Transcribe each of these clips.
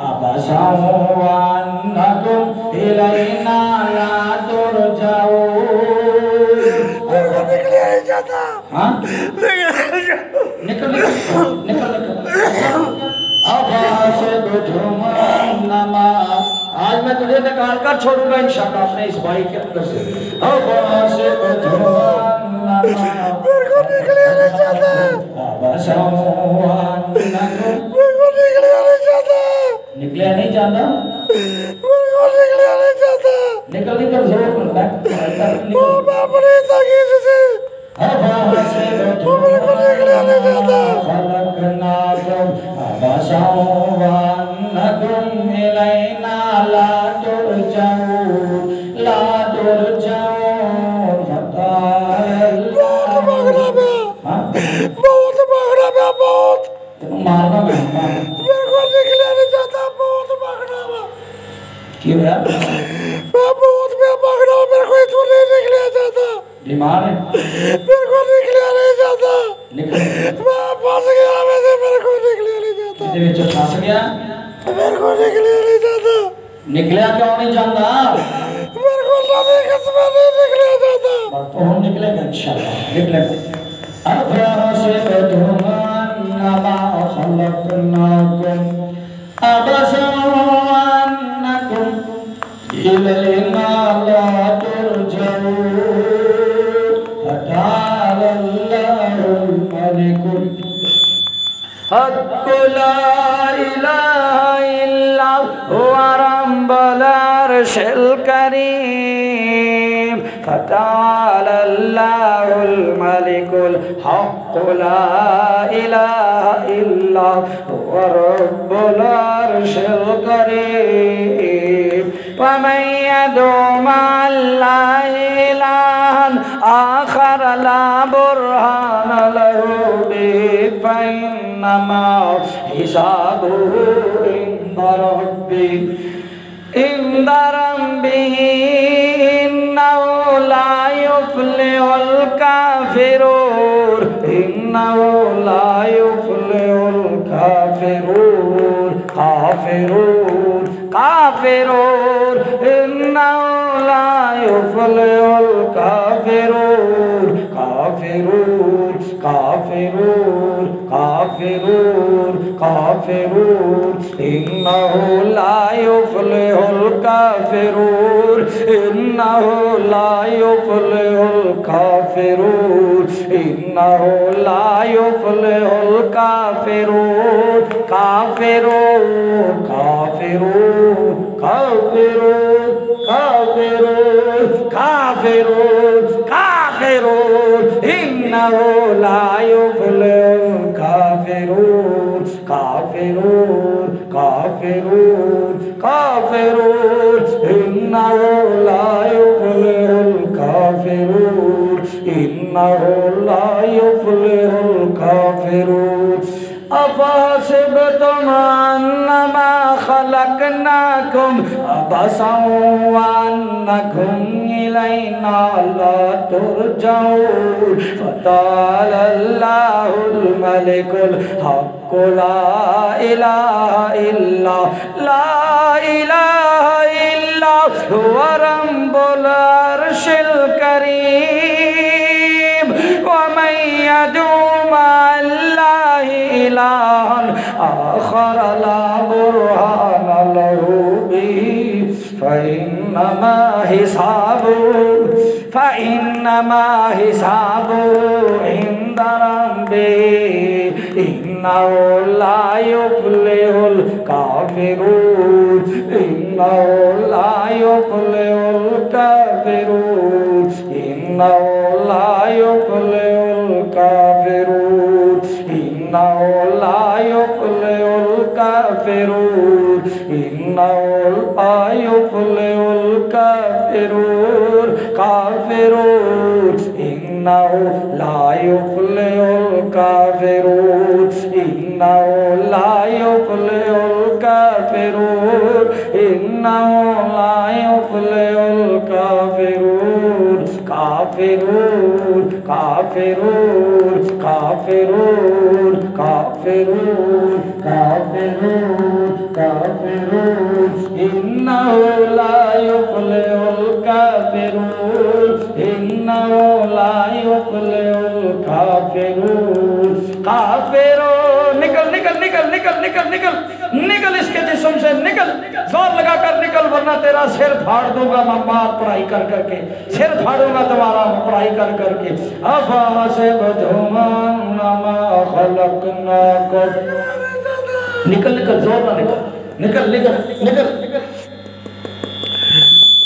अबसौ अन्नकुम इलैना ला तुरजाऊन। निकले नहीं जाता। हाँ निकल निकल आज मैं तुझे निकाल कर छोड़ूंगा इंशाअल्लाह अपने इस भाई के अंदर से। मेरे को निकले नहीं जाता। मेरे को निकले नहीं जाता। निकले नहीं जाता। मेरे को निकले नहीं जाता। निकल निकल जोर वो मैं अपनी ताकीद से वो मेरे को निकले नहीं जाता। बहुत भागना मैं बहुत मारना मेरे को निकले नहीं जाता। बहुत भागना क्यों यार? मैं बहुत भागना मेरे को इतना नहीं निकले जाता। बीमार है? मेरे को निकले नहीं जाता। मैं फंस गया वैसे मेरे को निकले नहीं जाता। फंस गया? मेरे को निकले नहीं जाता। निकलिया क्यों नहीं जाता? मेरे को नहीं कसम नहीं निकले जाता। तो हम निकलेंगे इंशाअल्लाह निकलेंगे। अफ़हसिबतुम खलक़नाकुम अबसन इलैना ला तुरजऊन फतआलल्लाहुल मलिकुल हक़्क़ु ला इलाहा इल्ला हुवा रब्बुल अर्शिल करीम फतआलल्लाहुल मलिकुल हक़्क़ु ला इलाहा इल्ला हुवा रब्बुल अर्शिल करीम वमन यदउ मअल्लाहि इलाहन आखर ला बुरहान लहू बिही फइन्नमा हिसाबुहु इंदा रब्बिही इन्नहु ला युफ्लिहुल काफिरून इन्नहु ला युफ्लिहुल काफिरून काफिरून इन्नहु ला युफ्लिहुल काफिरून काफिरून इन्नहु ला युफ्लिहुल काफिरून इन्नहु ला युफ्लिहुल काफिरून इन्नहु ला युफ्लिहुल काफिरून इन्नहु ला युफ्लिहुल काफिरून इन्नहु ला युफ्लिहुल काफिरून इन्नहु ला युफ्लिहुल काफिरून अफ़हसिबतुम अन्नमा खलक़नाकुम अबसन वअन्नकुम इलैना ला तुरजऊन फतआलल्लाहुल मलिकुल हक़्क़ु ला इलाहा इल्ला हुवा रब्बुल अर्शिल करीम वमन यदउ मअल्लाहि इलाहन आखर ला बुरहान लहू बिही फइन्नमा हिसाबुहु इंदा रब्बिही इन्नहु ला युफ्लिहुल काफिरून इन्नहु ला युफ्लिहुल काफिरून इन्नहु ला युफ्लिहुल काफिरून इन्नहु ला युफ्लिहुल काफिरून इन्नहु ला युफ्लिहुल काफिरून इन्नहु ला युफ्लिहुल काफिरून इन्नहु ला युफ्लिहुल काफिरून इन्नहु ला युफ्लिहुल काफिरून काफिरून काफिरून इन्नहु ला युफ्लिहुल काफिरून इन्नहु ला युफ्लिहुल काफिरून। काफिरून निकल निकल निकल निकल निकल निकल निकल इसके जिस्म से निकल, जोर लगा कर निकल, वरना तेरा सिर फाड़ दूंगा मैं मार पढ़ाई कर करके, सिर फाड़ूंगा तुम्हारा पढ़ाई कर करके। निकल निकल, जोर ना निकल, निकल निकल निकल निकल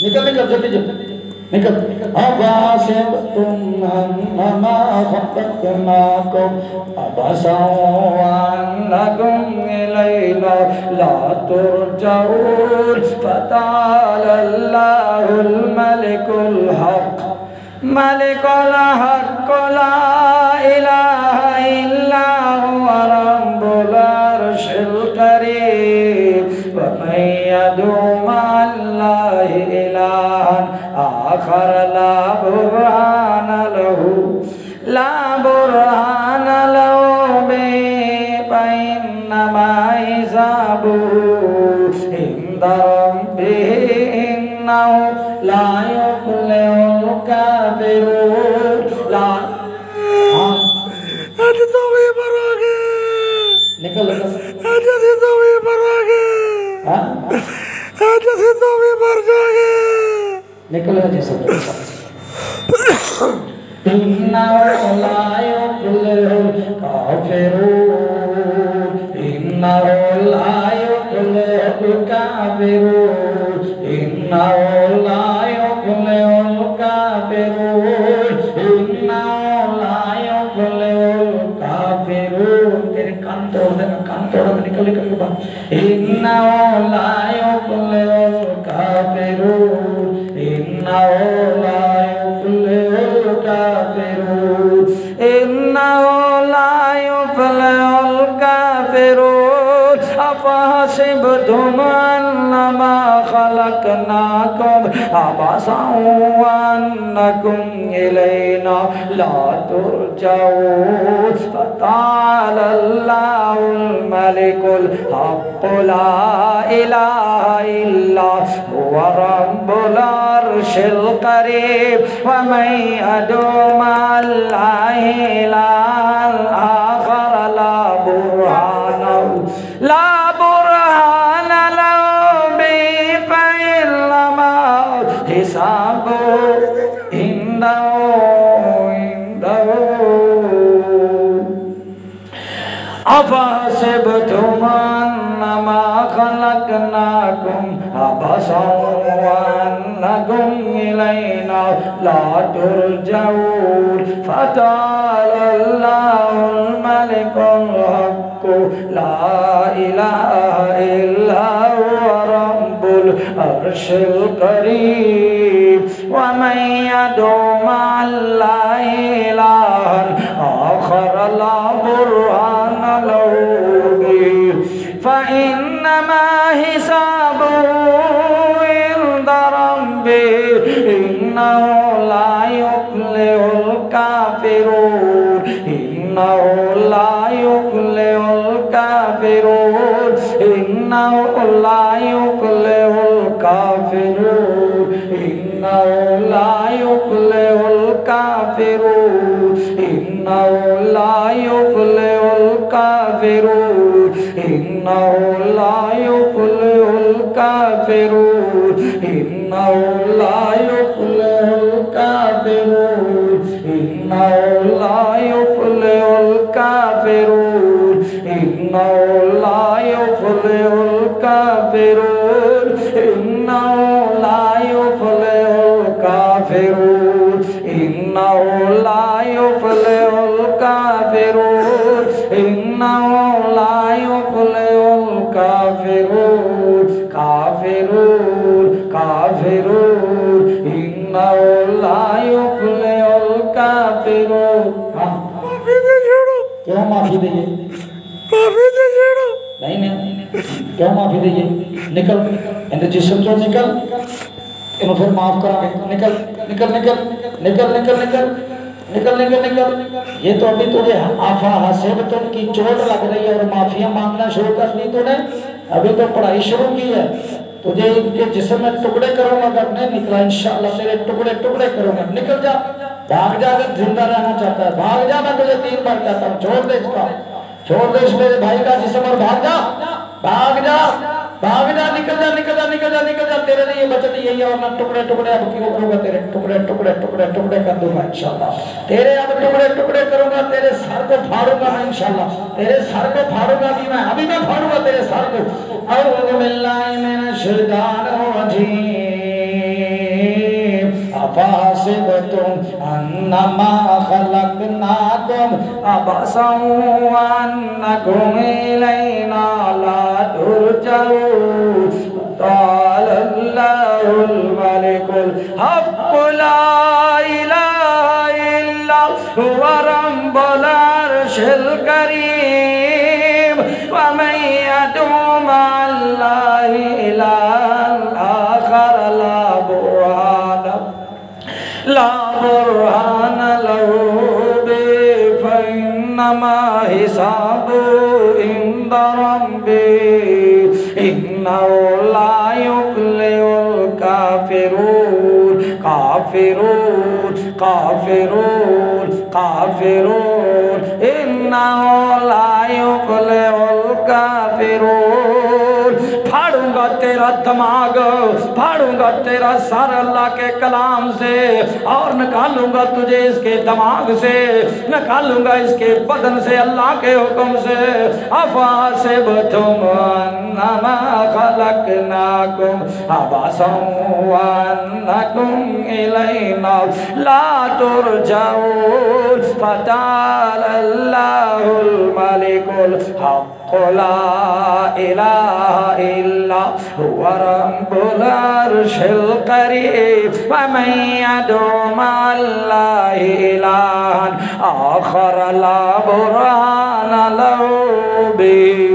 निकल निकल जल्दी जल्दी निकल। अबासिबतुम अन्नमा खलक़नाकुम अबसन इलैना ला तुरजऊन फतालल्लाहुल मलिकुल हक़ मलिकुल हक़ ला इलाहा इल्ला हुवा रब्बुल अर्शिल करीम व मन यदउ मअल्लाहि इलाहन आखर ला बुरहान लहू बिही फइन्नमा हिसाबुहु इंदा रब्बिही इन्नहु ला युफ्लिहुल काफिरून। आज तो भी मरोगे, निकल आज से तो भी मरोगे, आज से तो भी मर जाओगे। निकलो जैसे इन्नहु ला युफ्लिहुल काफिरून इन्नहु ला युफ्लिहुल काफिरून इन्नहु ला युफ्लिहुल काफिरून इन्नहु ला युफ्लिहुल काफिरून। तेरे कान तोड़ देना, कान तोड़ निकल निकल के बाहर। इन्नहु ला युफ्लिहुल काफिरून इन्नहु ला युफ्लिहुल काफिरून इन्नहु ला युफ्लिहुल काफिरून। अफहसिबतुम अन्नमा खलक़नाकुम अबसन व अन्नकुम इलैना ला तुरजऊन फतालल्लाहुल मलिकुल हक़ ला इलाहा इल्ला हुवा रब्बुल अर्शिल करीम व मन यदउ मअल्लाहि इलाहन आखर ला बुरहान लहू बिही फइन्नमा हिसाबुहु इंदहु। अफहसिबतुम अन्नमा खलक़नाकुम अबसन व अन्नकुम इलैना ला तुरजऊन फतालल्लाहुल मलिकुल हक़ ला इलाहा इल्ला हुवा रब्बुल अर्शिल करीम व मन यदउ मअल्लाहि इलाहन आखर ला बुरहान लहू बिही फइन्नमा हिसाबुहु इंदा रब्बिही इन्नहु ला युफ्लिहुल काफिरून इन्नहु ला युफ्लिहुल काफिरून इन्नहु ला युफ्लिहुल काफिरून इन्नहु ला युफ्लिहुल काफिरून इन्नहु ला युफ्लिहुल काफिरून इन्नहु ला युफ्लिहुल काफिरून इन्नहु ला युफ्लिहुल काफिरून इन्नहु ला युफ्लिहुल काफिरून इन्नहु ला युफ्लिहुल काफिरून इन्नहु ला युफ्लिहुल काफिरून इन्नहु ला युफ्लिहुल काफिरून इन्नहु ला युफ्लिहुल काफिरून काफिरून काफिरून इन्नहु ला युफ्लिहुल काफिरून। माफी दे छोड़ो। क्यों माफी दीजिए? माफी दे छोड़ो। नहीं नहीं क्यों माफी दीजिए? निकल इनके जिस्म से निकल, इन्हें फिर माफ करांगे। निकल निकल निकल निकल निकल निकल निकल निकल निकल। ये तो अभी तुझे आफा हसीब तुम की चोट लग रही है और माफिया मांगना शुरू कर दी तूने। अभी तो पढ़ाई शुरू की है, तुझे इनके जिस्म में टुकड़े करूंगा, अगर नहीं निकला इंशाअल्लाह तेरे टुकड़े टुकड़े करूंगा। निकल जा, भाग जा, अगर जिंदा रहना चाहता है भाग जा। मैं तुझे 3 बार कहता हूँ छोड़ दे इसका, छोड़ दे इस मेरे भाई का जिस्म और भाग जा, भाग जा, भाग जा, निकल जा, निकल जा, निकल जा, निकल जा। तेरे लिए बचत यही है, और मैं टुकड़े टुकड़े अब क्यों करूंगा, तेरे टुकड़े टुकड़े टुकड़े टुकड़े कर दूंगा इंशाअल्लाह। तेरे अब टुकड़े टुकड़े करूंगा, तेरे सर को फाड़ूंगा मैं इंशाअल्लाह, तेरे सर को फाड़ूंगा भी मैं, अभी मैं फाड़ूंगा तेरे सर को। अऊज़ु बिल्लाहि मिनश शैतानिर रजीम। अफ़हसिबतुम अन्नमा खलक़नाकुम अबसन व अन्नकुम इलैना ला तुरजऊन। क़ालल्लाहुल मलिकुल हक़्क़ ला इलाहा इल्ला हुवा रब्बुल अर्शिल करीम व मन यदउ मअल्लाहि इलाहन आखर ला बुरहान लहू बिही फइन्नमा हिसाबुहु इंदा रब्बिही इन्नहु ला युफ्लिहुल काफिरून। काफिरून काफिरून काफिरून इन्नहु ला युफ्लिहुल काफिरून। फाड़ूंगा तेरा दिमाग, फाड़ूंगा तेरा सर अल्लाह के कलाम से, और निकालूंगा तुझे इसके दिमाग से, निकालूंगा इसके बदन से अल्लाह के हुक्म से। अफ़हसिबतुम अन्नमा खलक़नाकुम अबसन व अन्नकुम इलैना ला तुरजऊन। फ़तआलल्लाहुल मलिकुल हक़्क़ ला इलाहा इल्ला हुवा रब्बुल अर्शिल करीम व मन यदउ मअल्लाहि इलाहन आखर ला बुरहान लहू बिही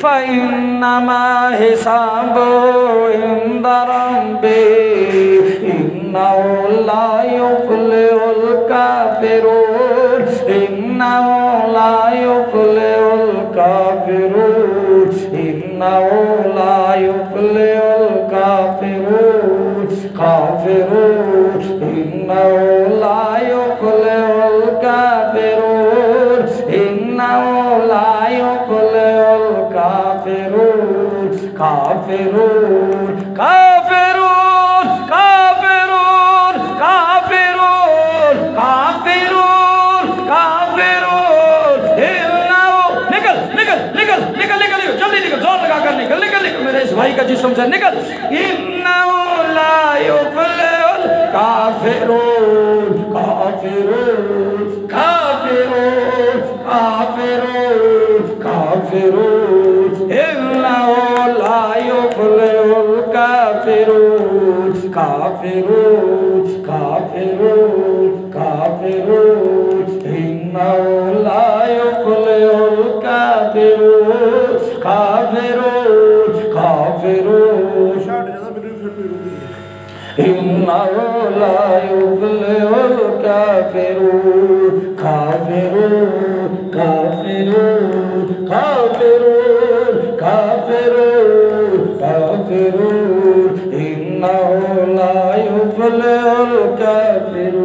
फइन्नमा हिसाबुहु इंदा रब्बिही इन्नहु ला युफ्लिहुल काफिरून। इन्नहु ला युफ्लिहुल काफिरून। इन्नहु ला युफ्लिहुल काफिरून। काफिरून इन्नहु ला युफ्लिहुल काफिरून। इन्नहु ला युफ्लिहुल काफिरून। काफिरून काफिरून काफिरून काफिरून काफिरून काफिरून। निकल निकल निकल निकल निकल जल्दी निकल, जोर लगा कर निकल निकल निकल मेरे इस भाई का जिस्म से निकल। इन्नहु ला युफ्लिहुल काफिरून। काफिरून काफिरून काफिरून काफिरून इन्नहु ला युफ्लिहुल काफिरून। काफिरून काफिरून काफिरून इन्नहु ला युफ्लिहुल काफिरून। काफिरून काफिरून इन्नहु ला युफ्लिहुल काफिरून। काफिरून काफिरून काफिरून काफिरून काफिरून इन्नहु ला युफ्लिहुल काफिरून।